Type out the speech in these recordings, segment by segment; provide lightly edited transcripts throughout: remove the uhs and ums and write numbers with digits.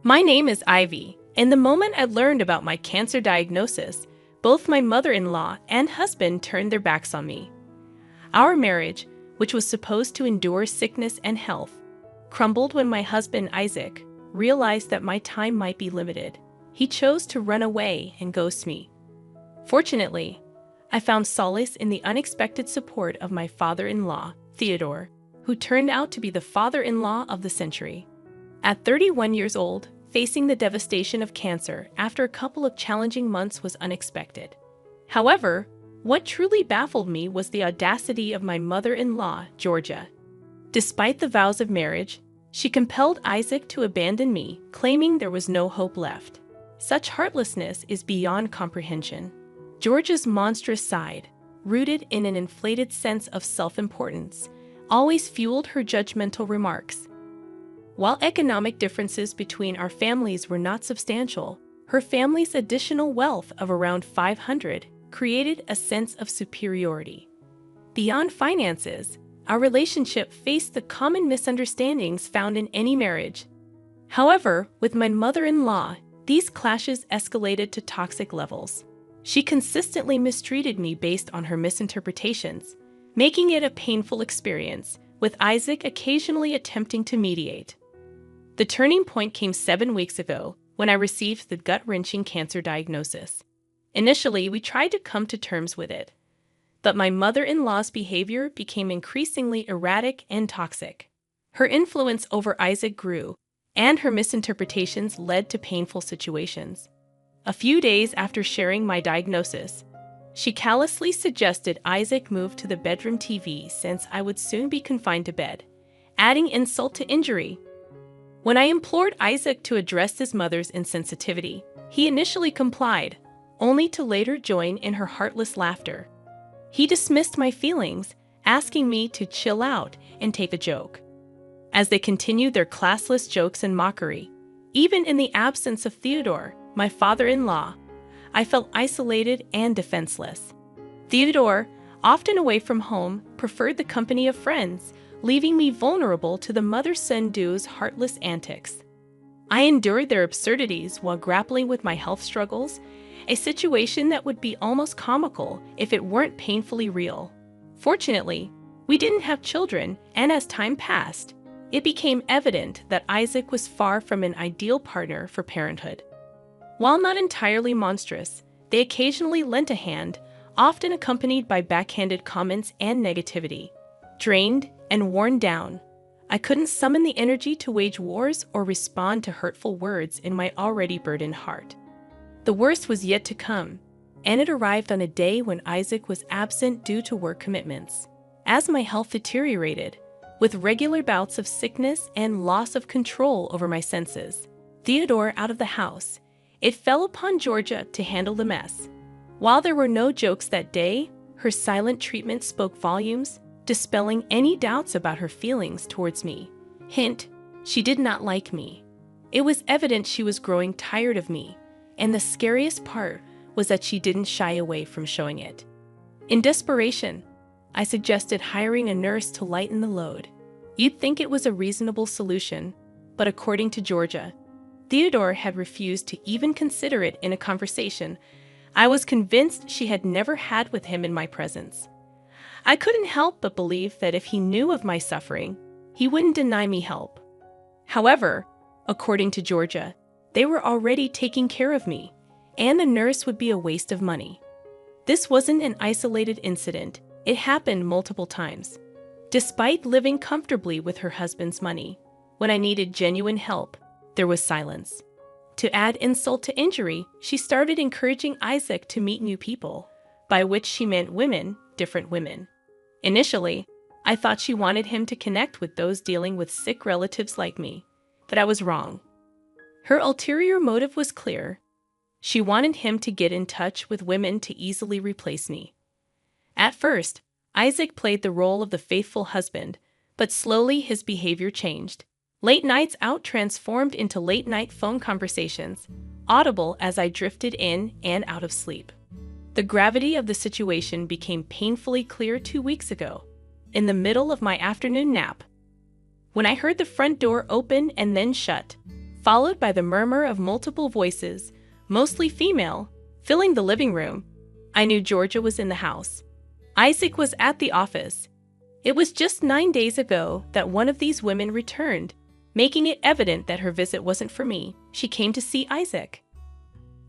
My name is Ivy, and the moment I learned about my cancer diagnosis, both my mother-in-law and husband turned their backs on me. Our marriage, which was supposed to endure sickness and health, crumbled when my husband Isaac realized that my time might be limited. He chose to run away and ghost me. Fortunately, I found solace in the unexpected support of my father-in-law, Theodore, who turned out to be the father-in-law of the century. At 31 years old, facing the devastation of cancer after a couple of challenging months was unexpected. However, what truly baffled me was the audacity of my mother-in-law, Georgia. Despite the vows of marriage, she compelled Isaac to abandon me, claiming there was no hope left. Such heartlessness is beyond comprehension. Georgia's monstrous side, rooted in an inflated sense of self-importance, always fueled her judgmental remarks. While economic differences between our families were not substantial, her family's additional wealth of around $500 created a sense of superiority. Beyond finances, our relationship faced the common misunderstandings found in any marriage. However, with my mother-in-law, these clashes escalated to toxic levels. She consistently mistreated me based on her misinterpretations, making it a painful experience, with Isaac occasionally attempting to mediate. The turning point came 7 weeks ago when I received the gut-wrenching cancer diagnosis. Initially, we tried to come to terms with it, but my mother-in-law's behavior became increasingly erratic and toxic. Her influence over Isaac grew, and her misinterpretations led to painful situations. A few days after sharing my diagnosis, she callously suggested Isaac move to the bedroom TV since I would soon be confined to bed, adding insult to injury. When I implored Isaac to address his mother's insensitivity, he initially complied, only to later join in her heartless laughter. He dismissed my feelings, asking me to chill out and take a joke. As they continued their classless jokes and mockery, even in the absence of Theodore, my father-in-law, I felt isolated and defenseless. Theodore, often away from home, preferred the company of friends, leaving me vulnerable to the mother-son duo's heartless antics. I endured their absurdities while grappling with my health struggles, a situation that would be almost comical if it weren't painfully real. Fortunately, we didn't have children, and as time passed, it became evident that Isaac was far from an ideal partner for parenthood. While not entirely monstrous, they occasionally lent a hand, often accompanied by backhanded comments and negativity. Drained and worn down, I couldn't summon the energy to wage wars or respond to hurtful words in my already burdened heart. The worst was yet to come, and it arrived on a day when Isaac was absent due to work commitments. As my health deteriorated, with regular bouts of sickness and loss of control over my senses, Theodore out of the house, it fell upon Georgia to handle the mess. While there were no jokes that day, her silent treatment spoke volumes, dispelling any doubts about her feelings towards me. Hint, she did not like me. It was evident she was growing tired of me, and the scariest part was that she didn't shy away from showing it. In desperation, I suggested hiring a nurse to lighten the load. You'd think it was a reasonable solution, but according to Georgia, Theodore had refused to even consider it in a conversation I was convinced she had never had with him in my presence. I couldn't help but believe that if he knew of my suffering, he wouldn't deny me help. However, according to Georgia, they were already taking care of me, and the nurse would be a waste of money. This wasn't an isolated incident, it happened multiple times. Despite living comfortably with her husband's money, when I needed genuine help, there was silence. To add insult to injury, she started encouraging Isaac to meet new people, by which she meant women, different women. Initially, I thought she wanted him to connect with those dealing with sick relatives like me, but I was wrong. Her ulterior motive was clear. She wanted him to get in touch with women to easily replace me. At first, Isaac played the role of the faithful husband, but slowly his behavior changed. Late nights out transformed into late-night phone conversations, audible as I drifted in and out of sleep. The gravity of the situation became painfully clear 2 weeks ago, in the middle of my afternoon nap. When I heard the front door open and then shut, followed by the murmur of multiple voices, mostly female, filling the living room. I knew Georgia was in the house. Isaac was at the office. It was just 9 days ago that one of these women returned, making it evident that her visit wasn't for me. She came to see Isaac.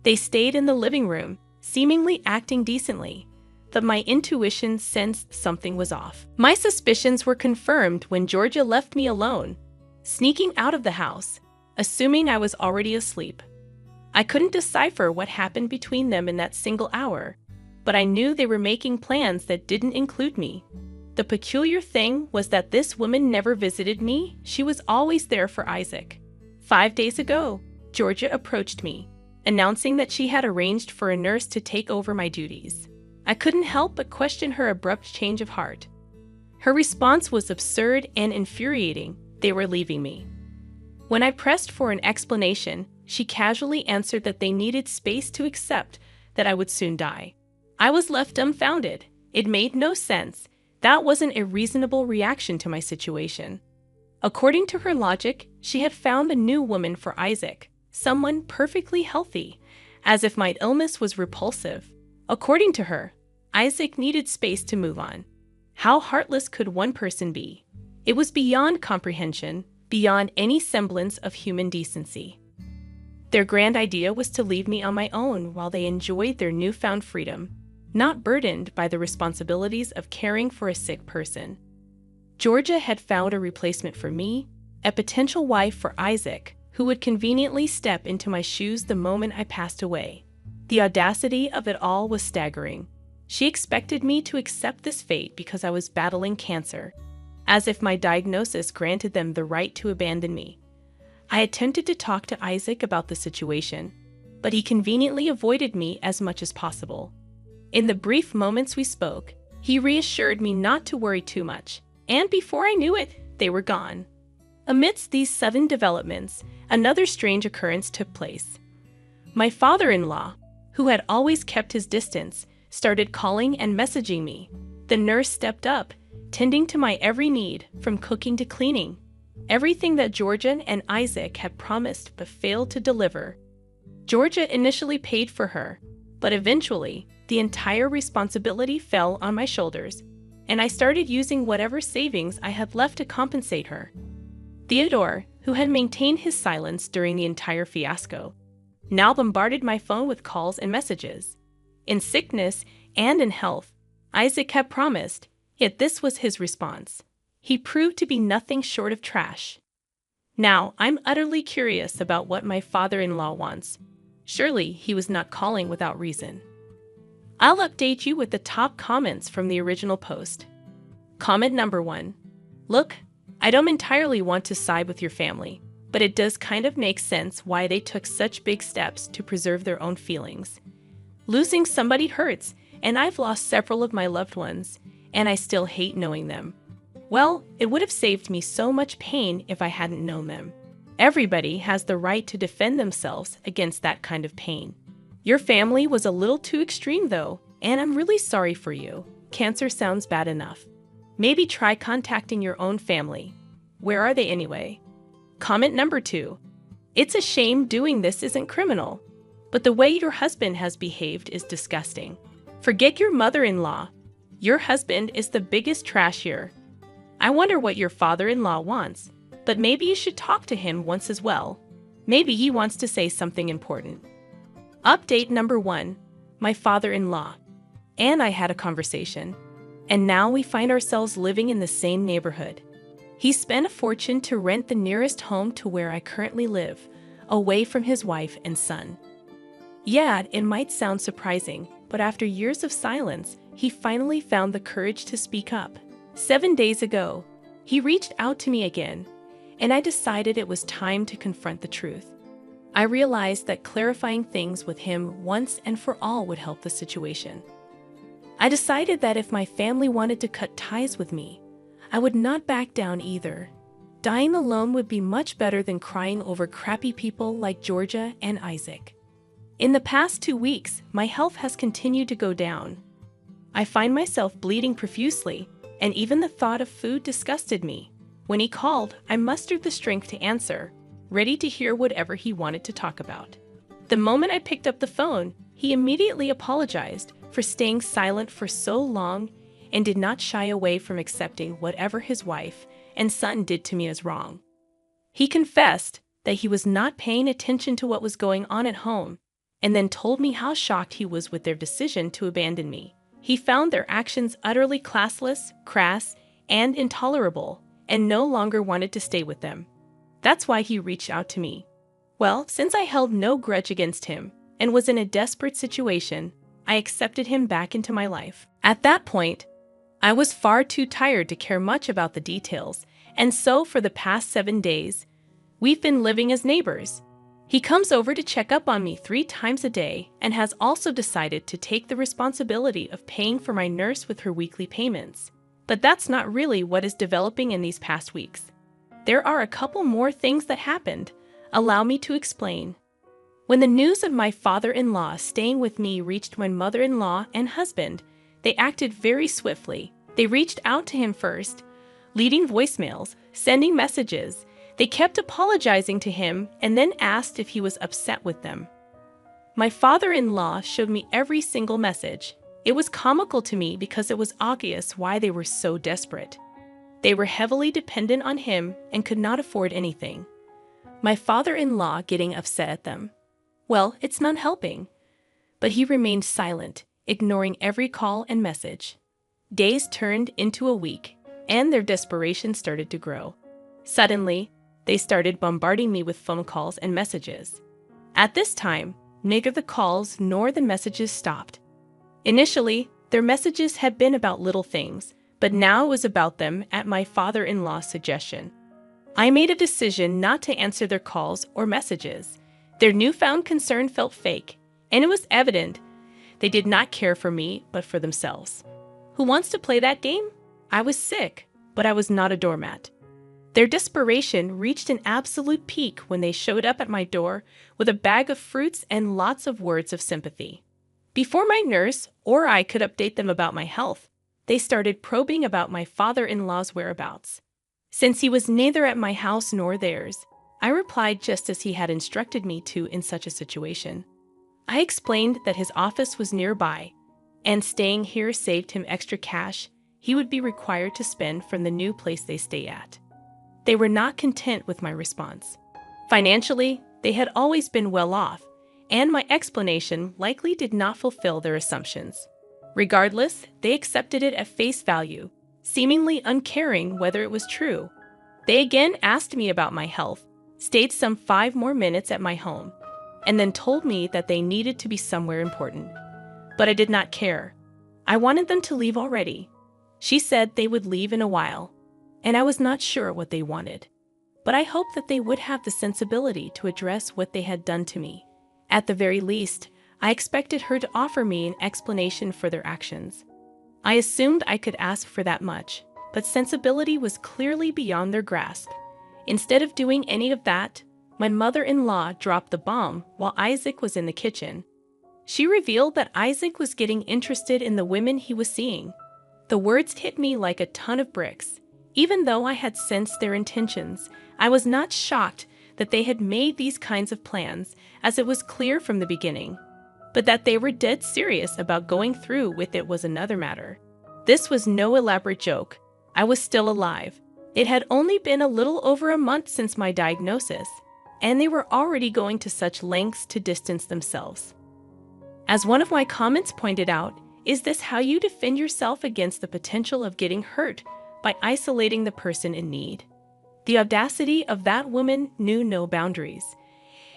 They stayed in the living room, seemingly acting decently, but my intuition sensed something was off. My suspicions were confirmed when Georgia left me alone, sneaking out of the house, assuming I was already asleep. I couldn't decipher what happened between them in that single hour, but I knew they were making plans that didn't include me. The peculiar thing was that this woman never visited me. She was always there for Isaac. 5 days ago, Georgia approached me, announcing that she had arranged for a nurse to take over my duties. I couldn't help but question her abrupt change of heart. Her response was absurd and infuriating. They were leaving me. When I pressed for an explanation, she casually answered that they needed space to accept that I would soon die. I was left dumbfounded. It made no sense. That wasn't a reasonable reaction to my situation. According to her logic, she had found a new woman for Isaac, someone perfectly healthy, as if my illness was repulsive. According to her, Isaac needed space to move on. How heartless could one person be? It was beyond comprehension, beyond any semblance of human decency. Their grand idea was to leave me on my own while they enjoyed their newfound freedom, not burdened by the responsibilities of caring for a sick person. Georgia had found a replacement for me, a potential wife for Isaac, who would conveniently step into my shoes the moment I passed away. The audacity of it all was staggering. She expected me to accept this fate because I was battling cancer, as if my diagnosis granted them the right to abandon me. I attempted to talk to Isaac about the situation, but he conveniently avoided me as much as possible. In the brief moments we spoke, he reassured me not to worry too much, and before I knew it, they were gone. Amidst these sudden developments, another strange occurrence took place. My father-in-law, who had always kept his distance, started calling and messaging me. The nurse stepped up, tending to my every need, from cooking to cleaning. Everything that Georgia and Isaac had promised but failed to deliver. Georgia initially paid for her, but eventually, the entire responsibility fell on my shoulders, and I started using whatever savings I had left to compensate her. Theodore, who had maintained his silence during the entire fiasco, now bombarded my phone with calls and messages. In sickness and in health, Isaac had promised, yet this was his response. He proved to be nothing short of trash. Now, I'm utterly curious about what my father-in-law wants. Surely he was not calling without reason. I'll update you with the top comments from the original post. Comment number 1. Look, I don't entirely want to side with your family, but it does kind of make sense why they took such big steps to preserve their own feelings. Losing somebody hurts, and I've lost several of my loved ones, and I still hate knowing them. Well, it would have saved me so much pain if I hadn't known them. Everybody has the right to defend themselves against that kind of pain. Your family was a little too extreme though, and I'm really sorry for you. Cancer sounds bad enough. Maybe try contacting your own family. Where are they anyway? Comment number 2. It's a shame doing this isn't criminal, but the way your husband has behaved is disgusting. Forget your mother-in-law. Your husband is the biggest trash here. I wonder what your father-in-law wants, but maybe you should talk to him once as well. Maybe he wants to say something important. Update number 1. My father-in-law and I had a conversation, and now we find ourselves living in the same neighborhood. He spent a fortune to rent the nearest home to where I currently live, away from his wife and son. Yeah, it might sound surprising, but after years of silence, he finally found the courage to speak up. 7 days ago, he reached out to me again, and I decided it was time to confront the truth. I realized that clarifying things with him once and for all would help the situation. I decided that if my family wanted to cut ties with me, I would not back down either. Dying alone would be much better than crying over crappy people like Georgia and Isaac. In the past 2 weeks, my health has continued to go down. I find myself bleeding profusely, and even the thought of food disgusted me. When he called, I mustered the strength to answer. ready to hear whatever he wanted to talk about. The moment I picked up the phone, he immediately apologized for staying silent for so long and did not shy away from accepting whatever his wife and son did to me as wrong. He confessed that he was not paying attention to what was going on at home, and then told me how shocked he was with their decision to abandon me. He found their actions utterly classless, crass, and intolerable, and no longer wanted to stay with them. That's why he reached out to me. Well, since I held no grudge against him and was in a desperate situation, I accepted him back into my life. At that point, I was far too tired to care much about the details, and so for the past 7 days, we've been living as neighbors. He comes over to check up on me 3 times a day and has also decided to take the responsibility of paying for my nurse with her weekly payments. But that's not really what is developing in these past weeks. There are a couple more things that happened. Allow me to explain. When the news of my father-in-law staying with me reached my mother-in-law and husband, they acted very swiftly. They reached out to him first, leaving voicemails, sending messages. They kept apologizing to him and then asked if he was upset with them. My father-in-law showed me every single message. It was comical to me because it was obvious why they were so desperate. They were heavily dependent on him and could not afford anything. My father-in-law getting upset at them. Well, it's not helping. But he remained silent, ignoring every call and message. Days turned into a week, and their desperation started to grow. Suddenly, they started bombarding me with phone calls and messages. At this time, neither the calls nor the messages stopped. Initially, their messages had been about little things, but now it was about them at my father-in-law's suggestion. I made a decision not to answer their calls or messages. Their newfound concern felt fake, and it was evident they did not care for me but for themselves. Who wants to play that game? I was sick, but I was not a doormat. Their desperation reached an absolute peak when they showed up at my door with a bag of fruits and lots of words of sympathy. Before my nurse or I could update them about my health, they started probing about my father-in-law's whereabouts. Since he was neither at my house nor theirs, I replied just as he had instructed me to in such a situation. I explained that his office was nearby, and staying here saved him extra cash he would be required to spend from the new place they stay at. They were not content with my response. Financially, they had always been well off, and my explanation likely did not fulfill their assumptions. Regardless, they accepted it at face value, seemingly uncaring whether it was true. They again asked me about my health, stayed some 5 more minutes at my home, and then told me that they needed to be somewhere important. But I did not care. I wanted them to leave already. She said they would leave in a while, and I was not sure what they wanted. But I hoped that they would have the sensibility to address what they had done to me. At the very least, I expected her to offer me an explanation for their actions. I assumed I could ask for that much, but sensibility was clearly beyond their grasp. Instead of doing any of that, my mother-in-law dropped the bomb while Isaac was in the kitchen. She revealed that Isaac was getting interested in the women he was seeing. The words hit me like a ton of bricks. Even though I had sensed their intentions, I was not shocked that they had made these kinds of plans, as it was clear from the beginning. But that they were dead serious about going through with it was another matter. This was no elaborate joke. I was still alive. It had only been a little over a month since my diagnosis, and they were already going to such lengths to distance themselves. As one of my comments pointed out, is this how you defend yourself against the potential of getting hurt by isolating the person in need? The audacity of that woman knew no boundaries.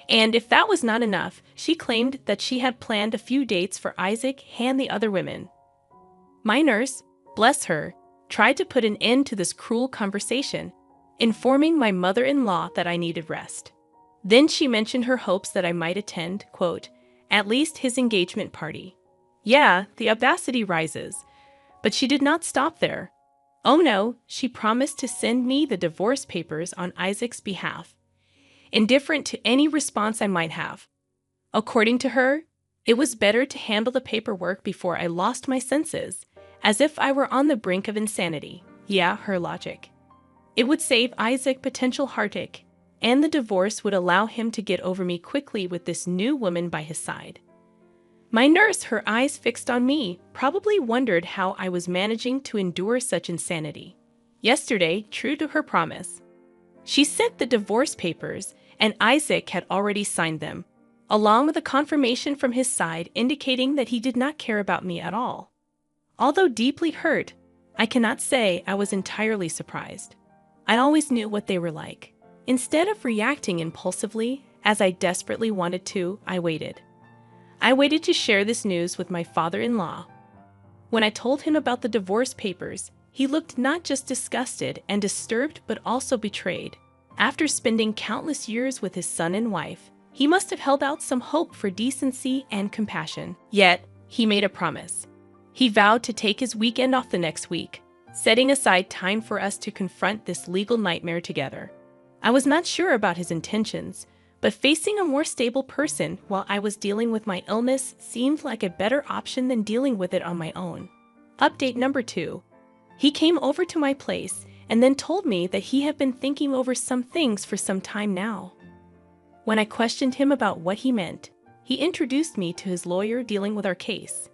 And if that was not enough, she claimed that she had planned a few dates for Isaac and the other women. My nurse, bless her, tried to put an end to this cruel conversation, informing my mother-in-law that I needed rest. Then she mentioned her hopes that I might attend, quote, at least his engagement party. Yeah, the audacity rises. But she did not stop there. Oh no, she promised to send me the divorce papers on Isaac's behalf, indifferent to any response I might have. According to her, it was better to handle the paperwork before I lost my senses, as if I were on the brink of insanity. Yeah, her logic. It would save Isaac potential heartache, and the divorce would allow him to get over me quickly with this new woman by his side. My nurse, her eyes fixed on me, probably wondered how I was managing to endure such insanity. Yesterday, true to her promise, she sent the divorce papers, and Isaac had already signed them, along with a confirmation from his side indicating that he did not care about me at all. Although deeply hurt, I cannot say I was entirely surprised. I always knew what they were like. Instead of reacting impulsively, as I desperately wanted to, I waited. I waited to share this news with my father-in-law. When I told him about the divorce papers, he looked not just disgusted and disturbed but also betrayed. After spending countless years with his son and wife, he must have held out some hope for decency and compassion. Yet, he made a promise. He vowed to take his weekend off the next week, setting aside time for us to confront this legal nightmare together. I was not sure about his intentions, but facing a more stable person while I was dealing with my illness seemed like a better option than dealing with it on my own. Update number 2. He came over to my place and then told me that he had been thinking over some things for some time now. When I questioned him about what he meant, he introduced me to his lawyer dealing with our case.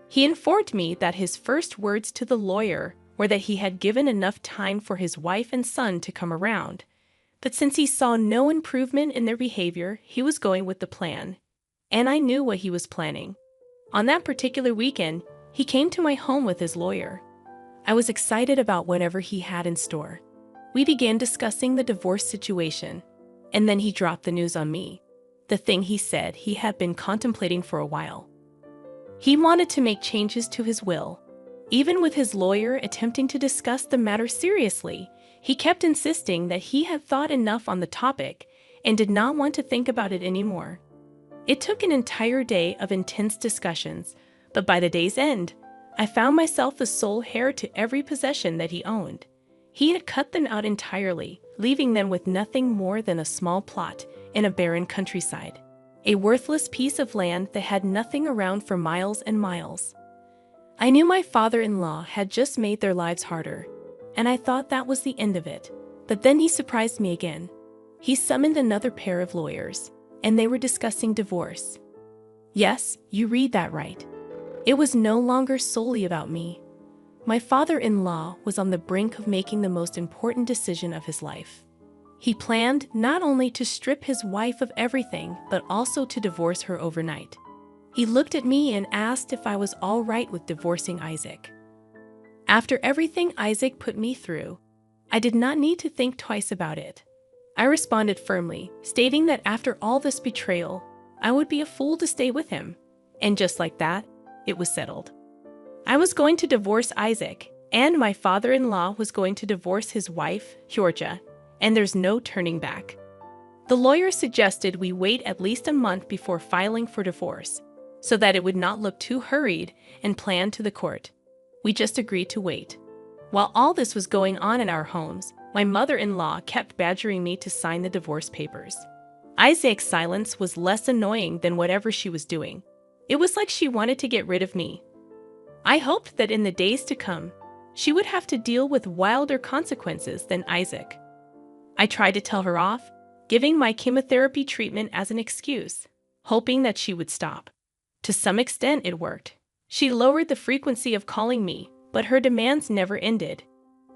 He informed me that his first words to the lawyer were that he had given enough time for his wife and son to come around, but since he saw no improvement in their behavior, he was going with the plan. And I knew what he was planning. On that particular weekend, he came to my home with his lawyer. I was excited about whatever he had in store. We began discussing the divorce situation, and then he dropped the news on me, the thing he said he had been contemplating for a while. He wanted to make changes to his will. Even with his lawyer attempting to discuss the matter seriously, he kept insisting that he had thought enough on the topic and did not want to think about it anymore. It took an entire day of intense discussions, but by the day's end, I found myself the sole heir to every possession that he owned. He had cut them out entirely, leaving them with nothing more than a small plot in a barren countryside, a worthless piece of land that had nothing around for miles and miles. I knew my father-in-law had just made their lives harder, and I thought that was the end of it. But then he surprised me again. He summoned another pair of lawyers, and they were discussing divorce. Yes, you read that right. It was no longer solely about me. My father-in-law was on the brink of making the most important decision of his life. He planned not only to strip his wife of everything, but also to divorce her overnight. He looked at me and asked if I was all right with divorcing Isaac. After everything Isaac put me through, I did not need to think twice about it. I responded firmly, stating that after all this betrayal, I would be a fool to stay with him. And just like that, it was settled. I was going to divorce Isaac, and my father-in-law was going to divorce his wife, Georgia, and there's no turning back. The lawyer suggested we wait at least a month before filing for divorce, so that it would not look too hurried and planned to the court. We just agreed to wait. While all this was going on in our homes, my mother-in-law kept badgering me to sign the divorce papers. Isaac's silence was less annoying than whatever she was doing. It was like she wanted to get rid of me. I hoped that in the days to come, she would have to deal with wilder consequences than Isaac. I tried to tell her off, giving my chemotherapy treatment as an excuse, hoping that she would stop. To some extent, it worked. She lowered the frequency of calling me, but her demands never ended.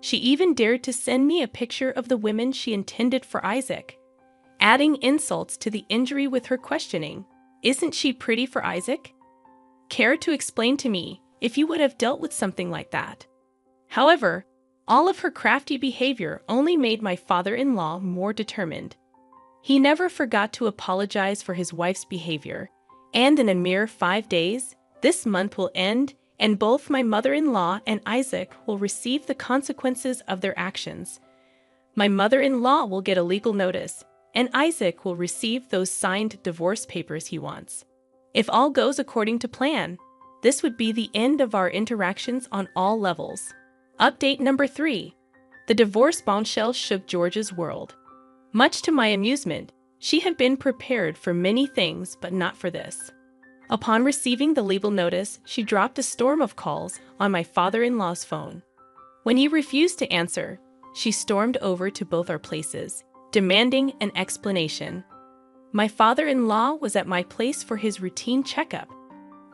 She even dared to send me a picture of the women she intended for Isaac, adding insults to the injury with her questioning, "Isn't she pretty for Isaac?" Care to explain to me if you would have dealt with something like that? However, all of her crafty behavior only made my father-in-law more determined. He never forgot to apologize for his wife's behavior, and in a mere 5 days, this month will end, and both my mother-in-law and Isaac will receive the consequences of their actions. My mother-in-law will get a legal notice, and Isaac will receive those signed divorce papers he wants. If all goes according to plan, this would be the end of our interactions on all levels. Update number 3. The divorce bombshell shook Georgia's world. Much to my amusement, she had been prepared for many things, but not for this. Upon receiving the legal notice, she dropped a storm of calls on my father-in-law's phone. When he refused to answer, she stormed over to both our places, demanding an explanation. My father-in-law was at my place for his routine checkup,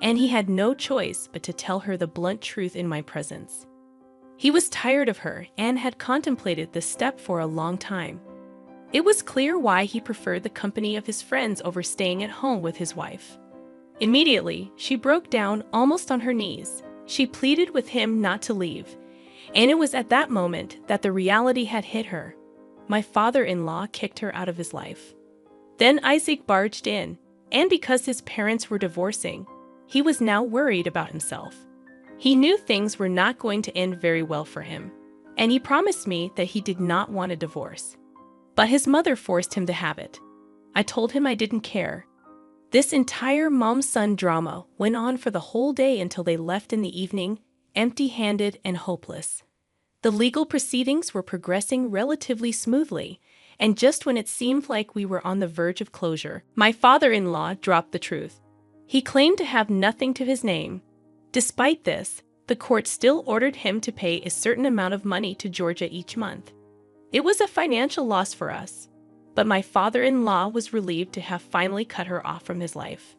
and he had no choice but to tell her the blunt truth in my presence. He was tired of her and had contemplated this step for a long time. It was clear why he preferred the company of his friends over staying at home with his wife. Immediately, she broke down almost on her knees. She pleaded with him not to leave, and it was at that moment that the reality had hit her. My father-in-law kicked her out of his life. Then Isaac barged in, and because his parents were divorcing, he was now worried about himself. He knew things were not going to end very well for him, and he promised me that he did not want a divorce. But his mother forced him to have it. I told him I didn't care. This entire mom-son drama went on for the whole day until they left in the evening, empty-handed and hopeless. The legal proceedings were progressing relatively smoothly, and just when it seemed like we were on the verge of closure, my father-in-law dropped the truth. He claimed to have nothing to his name. Despite this, the court still ordered him to pay a certain amount of money to Georgia each month. It was a financial loss for us, but my father-in-law was relieved to have finally cut her off from his life.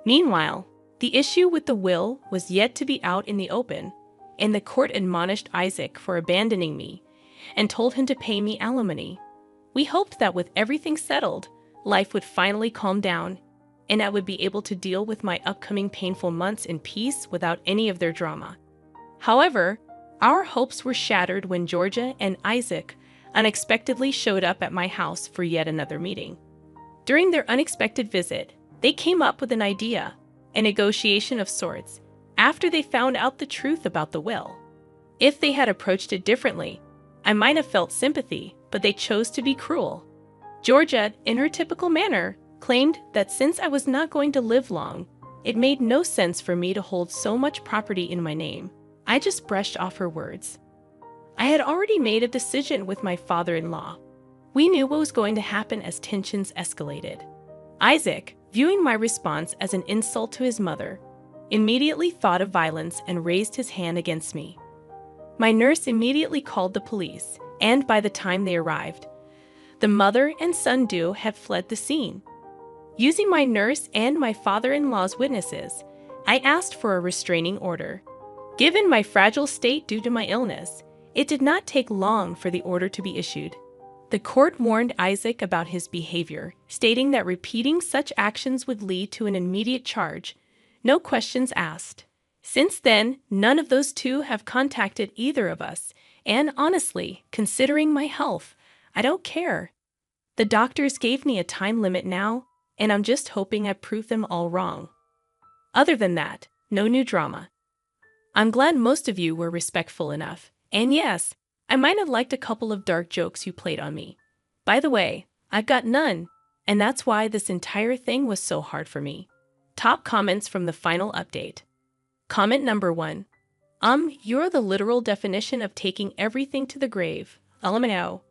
Meanwhile, the issue with the will was yet to be out in the open, and the court admonished Isaac for abandoning me and told him to pay me alimony. We hoped that with everything settled, life would finally calm down, and I would be able to deal with my upcoming painful months in peace without any of their drama. However, our hopes were shattered when Georgia and Isaac unexpectedly showed up at my house for yet another meeting. During their unexpected visit, they came up with an idea, a negotiation of sorts, after they found out the truth about the will. If they had approached it differently, I might have felt sympathy, but they chose to be cruel. Georgia, in her typical manner, claimed that since I was not going to live long, it made no sense for me to hold so much property in my name. I just brushed off her words. I had already made a decision with my father-in-law. We knew what was going to happen as tensions escalated. Isaac, viewing my response as an insult to his mother, immediately thought of violence and raised his hand against me. My nurse immediately called the police, and by the time they arrived, the mother and son duo had fled the scene. Using my nurse and my father-in-law's witnesses, I asked for a restraining order. Given my fragile state due to my illness, it did not take long for the order to be issued. The court warned Isaac about his behavior, stating that repeating such actions would lead to an immediate charge, no questions asked. Since then, none of those two have contacted either of us, and honestly, considering my health, I don't care. The doctors gave me a time limit now, and I'm just hoping I prove them all wrong. Other than that, no new drama. I'm glad most of you were respectful enough. And yes, I might have liked a couple of dark jokes you played on me. By the way, I've got none, and that's why this entire thing was so hard for me. Top comments from the final update. Comment number 1. You're the literal definition of taking everything to the grave. LMAO.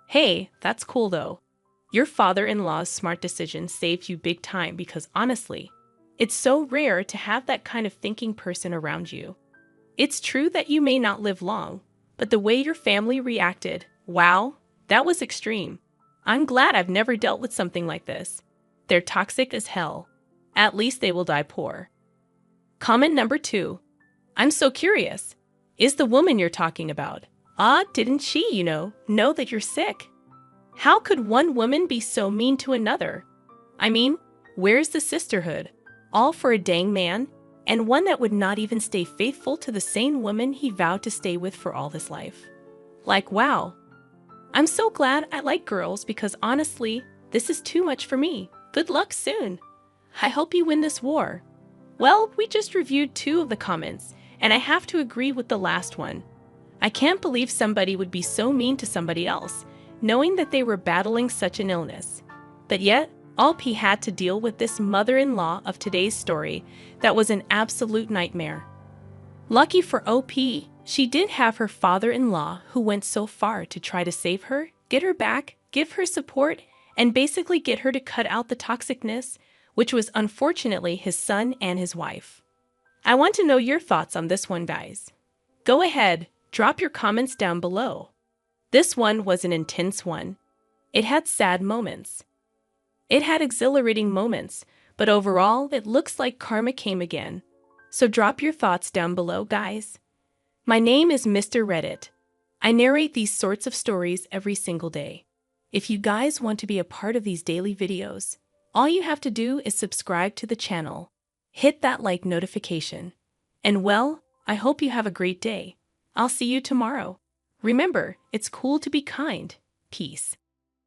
Hey, that's cool though. Your father-in-law's smart decision saved you big time because honestly, it's so rare to have that kind of thinking person around you. It's true that you may not live long, but the way your family reacted, wow, that was extreme. I'm glad I've never dealt with something like this. They're toxic as hell. At least they will die poor. Comment number 2. I'm so curious. Is the woman you're talking about? Didn't she, know that you're sick? How could one woman be so mean to another? I mean, where's the sisterhood? All for a dang man? And one that would not even stay faithful to the same woman he vowed to stay with for all his life. Like, wow. I'm so glad I like girls because honestly, this is too much for me. Good luck soon. I hope you win this war. Well, we just reviewed 2 of the comments, and I have to agree with the last one. I can't believe somebody would be so mean to somebody else, knowing that they were battling such an illness. But yet, OP had to deal with this mother-in-law of today's story that was an absolute nightmare. Lucky for OP, she did have her father-in-law who went so far to try to save her, get her back, give her support, and basically get her to cut out the toxicness, which was unfortunately his son and his wife. I want to know your thoughts on this one, guys. Go ahead, drop your comments down below. This one was an intense one. It had sad moments. It had exhilarating moments, but overall, it looks like karma came again. So drop your thoughts down below, guys. My name is Mr. Reddit. I narrate these sorts of stories every single day. If you guys want to be a part of these daily videos, all you have to do is subscribe to the channel. Hit that like notification. And well, I hope you have a great day. I'll see you tomorrow. Remember, it's cool to be kind. Peace.